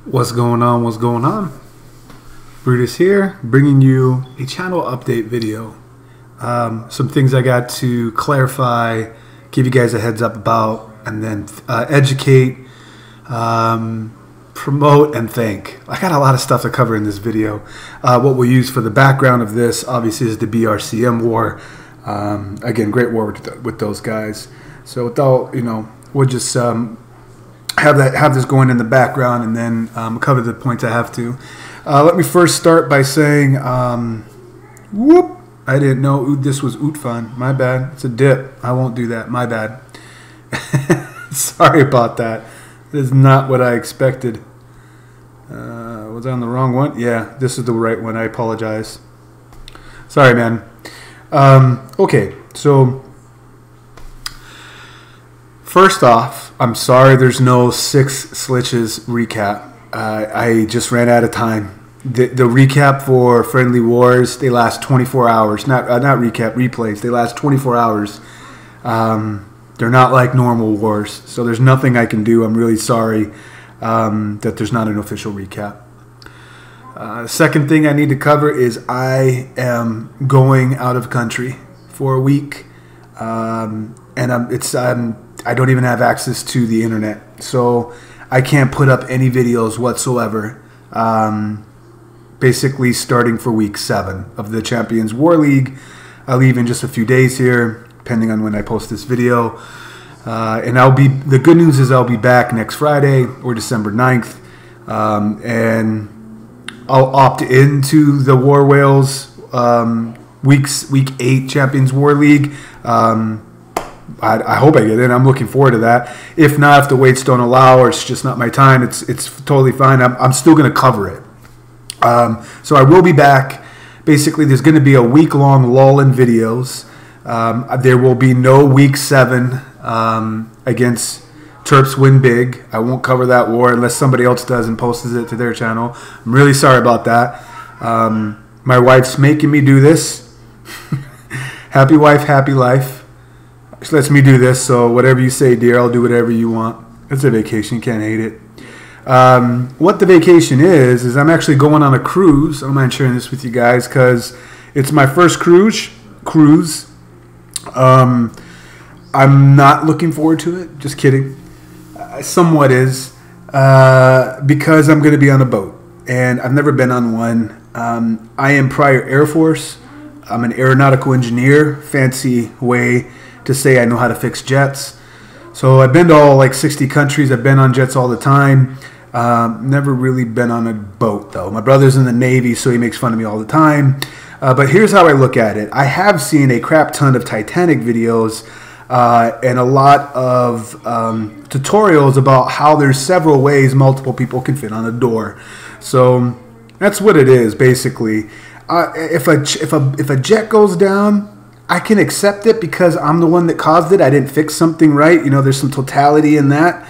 What's going on? What's going on? Brutus here, bringing you a channel update video. Some things I got to clarify, give you guys a heads up about, and then educate, promote, and thank. I got a lot of stuff to cover in this video. What we'll use for the background of this, obviously, is the BRCM war. Again, great war with those guys. So without, we'll just have this going in the background, and then cover the points I have to. Let me first start by saying, whoop! I didn't know this was Utfan. My bad. It's a dip. I won't do that. My bad. Sorry about that. This is not what I expected. Was I on the wrong one? Yeah, this is the right one. I apologize. Sorry, man. Okay, so first off, I'm sorry there's no 6 Slitches recap. I just ran out of time. The recap for Friendly Wars, they last 24 hours. Not recap, replays. They last 24 hours. They're not like normal wars, so there's nothing I can do. I'm really sorry that there's not an official recap. Second thing I need to cover is I am going out of country for a week, and I don't even have access to the internet, so I can't put up any videos whatsoever. Basically, starting for week 7 of the Champions War League. I leave in just a few days here, depending on when I post this video. And the good news is I'll be back next Friday or December 9th, and I'll opt into the War Whales week 8 Champions War League. I hope I get in. I'm looking forward to that. If not, if the weights don't allow, or it's just not my time, it's totally fine. I'm still going to cover it. So I will be back. Basically, there's going to be a week-long lull in videos. There will be no week 7 against Terps Win Big. I won't cover that war unless somebody else does and posts it to their channel. I'm really sorry about that. My wife's making me do this. Happy wife, happy life. She lets me do this, so whatever you say, dear, I'll do whatever you want. It's a vacation, can't hate it. What the vacation is I'm actually going on a cruise. I don't mind sharing this with you guys because it's my first cruise. I'm not looking forward to it. Just kidding. Somewhat is because I'm going to be on a boat, and I've never been on one. I am prior Air Force. I'm an aeronautical engineer. Fancy way to say I know how to fix jets. So I've been to all like 60 countries. I've been on jets all the time. Never really been on a boat though. My brother's in the Navy, so he makes fun of me all the time. But here's how I look at it. I have seen a crap ton of Titanic videos and a lot of tutorials about how there's several ways multiple people can fit on a door. So that's what it is basically. If a jet goes down, I can accept it because I'm the one that caused it. I didn't fix something right. There's some totality in that.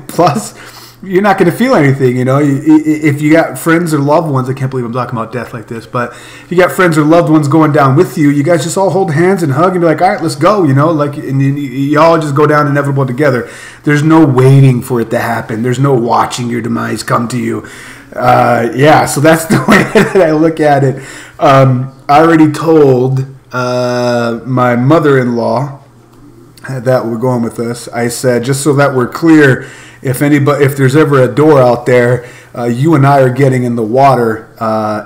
Plus, you're not going to feel anything, If you got friends or loved ones, I can't believe I'm talking about death like this, but if you got friends or loved ones going down with you, you guys just all hold hands and hug and be like, all right, let's go, and you all just go down inevitable together. There's no waiting for it to happen. There's no watching your demise come to you. Yeah, so that's the way that I look at it. I already told my mother-in-law that we're going with this. I said, just so that we're clear, if there's ever a door out there, you and I are getting in the water,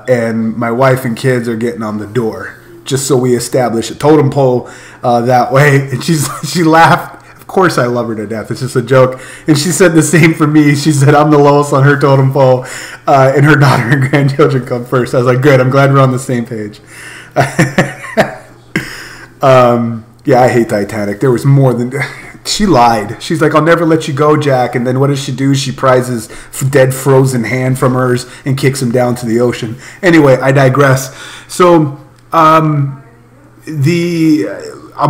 and my wife and kids are getting on the door. Just so we establish a totem pole that way. And she laughed. Of course I love her to death. It's just a joke. And she said the same for me. She said I'm the lowest on her totem pole, and her daughter and grandchildren come first. I was like, good. I'm glad we're on the same page. Yeah, I hate Titanic. There was more than... She lied. She's like, I'll never let you go, Jack. And then what does she do? She pries his dead frozen hand from hers and kicks him down to the ocean. Anyway, I digress. So, I'll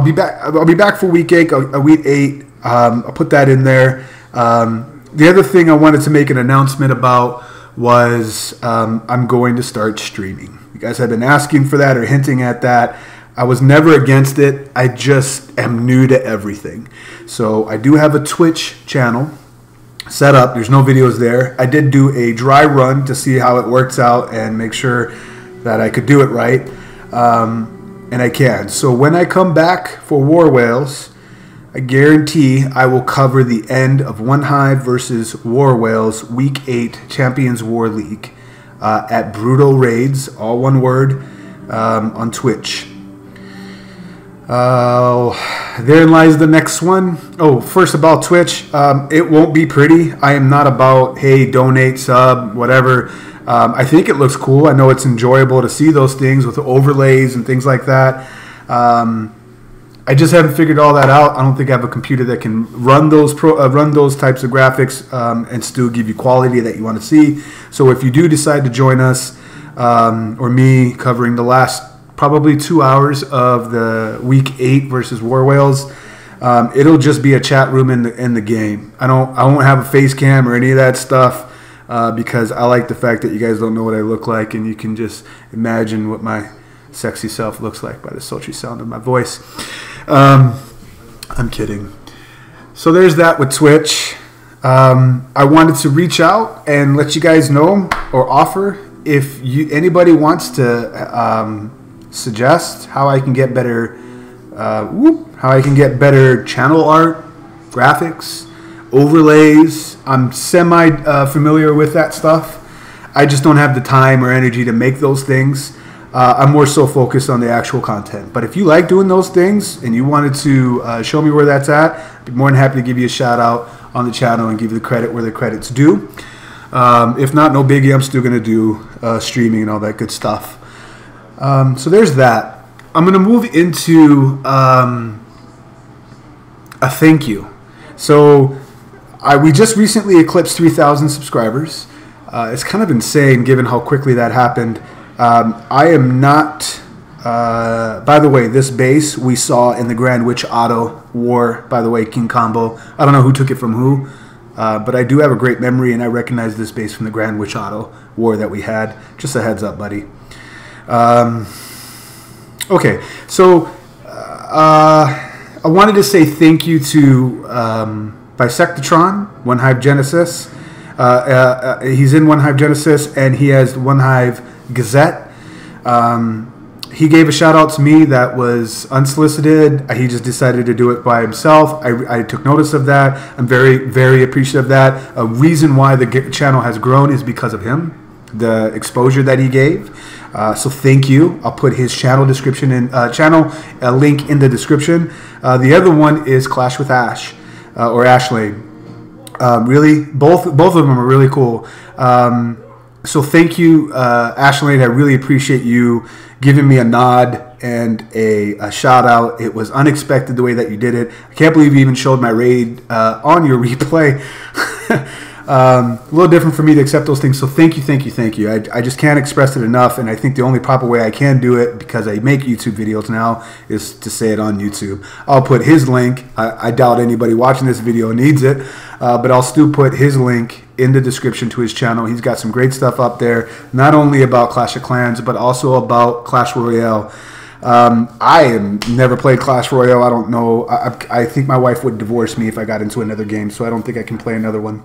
be back for week 8. I'll put that in there. The other thing I wanted to make an announcement about was I'm going to start streaming. You guys have been asking for that or hinting at that. I was never against it. I just am new to everything. So I do have a Twitch channel. set up. There's no videos there. I did do a dry run to see how it works out and make sure that I could do it right. And I can. So when I come back for War Whales, I guarantee I will cover the end of OneHive versus War Whales Week 8 Champions War League at BrutalRaids, all one word, on Twitch. Therein lies the next one. Oh, first about Twitch, it won't be pretty. I am not about, hey, donate, sub, whatever. I think it looks cool. I know it's enjoyable to see those things with the overlays and things like that. I just haven't figured all that out. I don't think I have a computer that can run those types of graphics and still give you quality that you want to see. So if you do decide to join us, or me covering the last probably 2 hours of the Week 8 versus War Whales, it'll just be a chat room in the game. I won't have a face cam or any of that stuff because I like the fact that you guys don't know what I look like, and you can just imagine what my sexy self looks like by the sultry sound of my voice. I'm kidding. So there's that with Twitch. I wanted to reach out and let you guys know or offer if anybody wants to suggest how I can get better channel art, graphics, overlays. I'm semi familiar with that stuff. I just don't have the time or energy to make those things. I'm more so focused on the actual content. But if you like doing those things and you wanted to show me where that's at, I'd be more than happy to give you a shout out on the channel and give you the credit where the credit's due. If not, no biggie. I'm still going to do streaming and all that good stuff. So there's that. I'm going to move into a thank you. So we just recently eclipsed 3,000 subscribers. It's kind of insane given how quickly that happened. I am not, by the way, this base we saw in the Grand Witch Auto War, by the way, King Combo. I don't know who took it from who, but I do have a great memory, and I recognize this base from the Grand Witch Auto War that we had. Just a heads up, buddy. Okay, so I wanted to say thank you to Bisectatron, OneHive Genesis. He's in OneHive Genesis, and he has OneHive Gazette. He gave a shout out to me that was unsolicited. He just decided to do it by himself. I took notice of that. I'm very, very appreciative of that. A reason why the channel has grown is because of him, the exposure that he gave. So thank you. I'll put his channel description in a link in the description. The other one is Clash with Ash or Ashley. Really, both of them are really cool. So thank you, Ashley. I really appreciate you giving me a nod and a shout out. It was unexpected the way that you did it. I can't believe you even showed my raid on your replay. A little different for me to accept those things. So thank you, thank you, thank you. I just can't express it enough. And I think the only proper way I can do it, because I make YouTube videos now, is to say it on YouTube. I'll put his link. I doubt anybody watching this video needs it. But I'll still put his link in the description to his channel. He's got some great stuff up there, not only about Clash of Clans, but also about Clash Royale. I have never played Clash Royale. I don't know. I think my wife would divorce me if I got into another game, so I don't think I can play another one.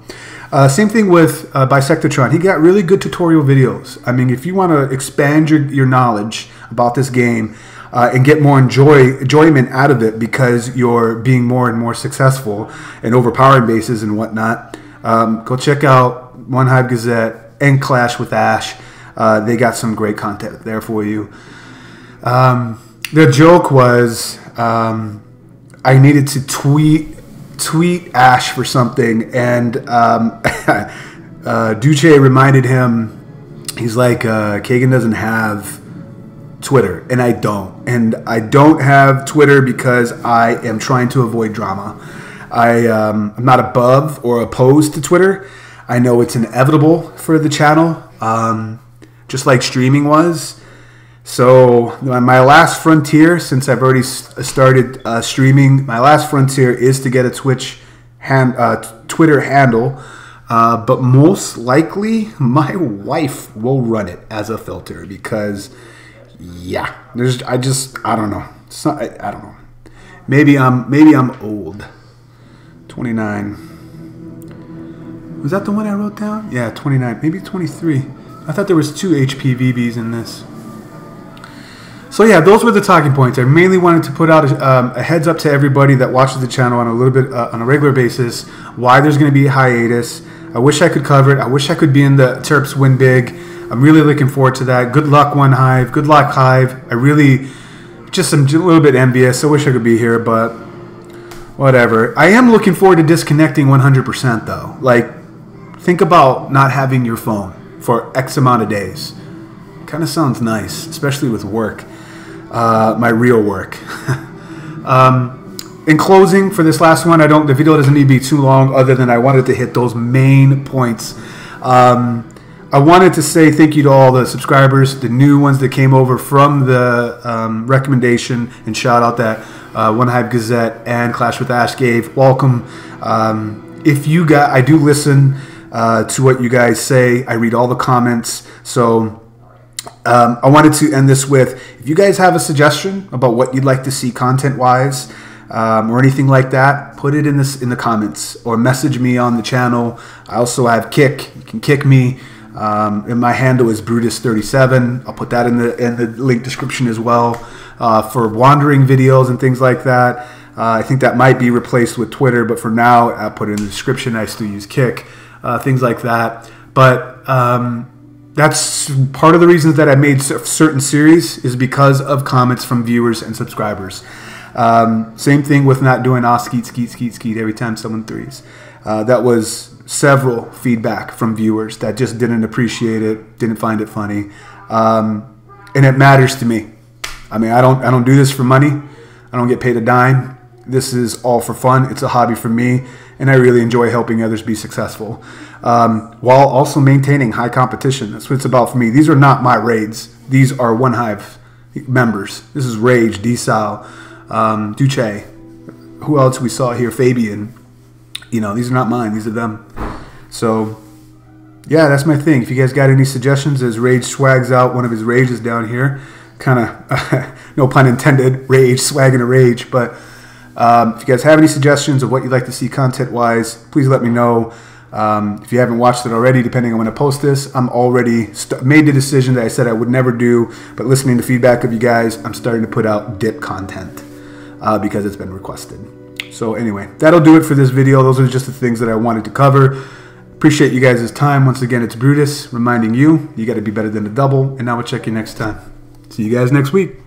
Same thing with Bisectatron. He got really good tutorial videos. I mean, if you want to expand your knowledge about this game and get more enjoyment out of it because you're being more and more successful and overpowering bases and whatnot, go check out OneHive Gazette and Clash with Ash. They got some great content there for you. The joke was I needed to tweet Ash for something, and Duce reminded him, he's like, Kagan doesn't have Twitter, and I don't. And I don't have Twitter because I am trying to avoid drama. I'm not above or opposed to Twitter. I know it's inevitable for the channel, just like streaming was. So my last frontier, since I've already started streaming, my last frontier is to get a Twitter handle. But most likely, my wife will run it as a filter because, yeah, I don't know. I don't know. Maybe I'm old. 29. Was that the one I wrote down? Yeah, 29, maybe 23. I thought there was 2 HPVVs in this. So yeah, those were the talking points. I mainly wanted to put out a heads up to everybody that watches the channel on a little bit on a regular basis why there's going to be a hiatus. I wish I could cover it. I wish I could be in the Terps Win Big. I'm really looking forward to that. Good luck, OneHive. Good luck, Hive. I really just am a little bit envious. I wish I could be here, but whatever. I am looking forward to disconnecting 100% though. Like, think about not having your phone for X amount of days. Kind of sounds nice, especially with work. My real work. In closing, for this last one, the video doesn't need to be too long, other than I wanted to hit those main points. I wanted to say thank you to all the subscribers, the new ones that came over from the recommendation, and shout out that OneHive Gazette and Clash with Ash gave. Welcome. If you got, I do listen to what you guys say. I read all the comments. So I wanted to end this with, if you guys have a suggestion about what you'd like to see content-wise or anything like that, put it in the comments or message me on the channel. I also have Kick. You can kick me. And my handle is Brutus37. I'll put that in the link description as well for wandering videos and things like that. I think that might be replaced with Twitter, but for now, I'll put it in the description. I still use Kick, things like that. But that's part of the reasons that I made certain series is because of comments from viewers and subscribers. Same thing with not doing skeet, skeet, skeet, skeet every time someone threes. That was several feedback from viewers that just didn't appreciate it, didn't find it funny, and it matters to me. I mean, I don't do this for money. I don't get paid a dime. This is all for fun. It's a hobby for me, and I really enjoy helping others be successful, while also maintaining high competition. That's what it's about for me. These are not my raids. These are OneHive members. This is Rage, Desal, Duce. Who else we saw here? Fabian. You know, these are not mine. These are them. So, yeah, that's my thing. If you guys got any suggestions, as Rage swags out one of his rages down here, kind of, no pun intended, Rage, swagging a rage. But if you guys have any suggestions of what you'd like to see content-wise, please let me know. If you haven't watched it already, depending on when I post this, I'm already made the decision that I said I would never do. But listening to feedback of you guys, I'm starting to put out dip content because it's been requested. So anyway, that'll do it for this video. Those are just the things that I wanted to cover. Appreciate you guys' time. Once again, it's Brutus reminding you, you got to be better than the double. And now we'll check you next time. See you guys next week.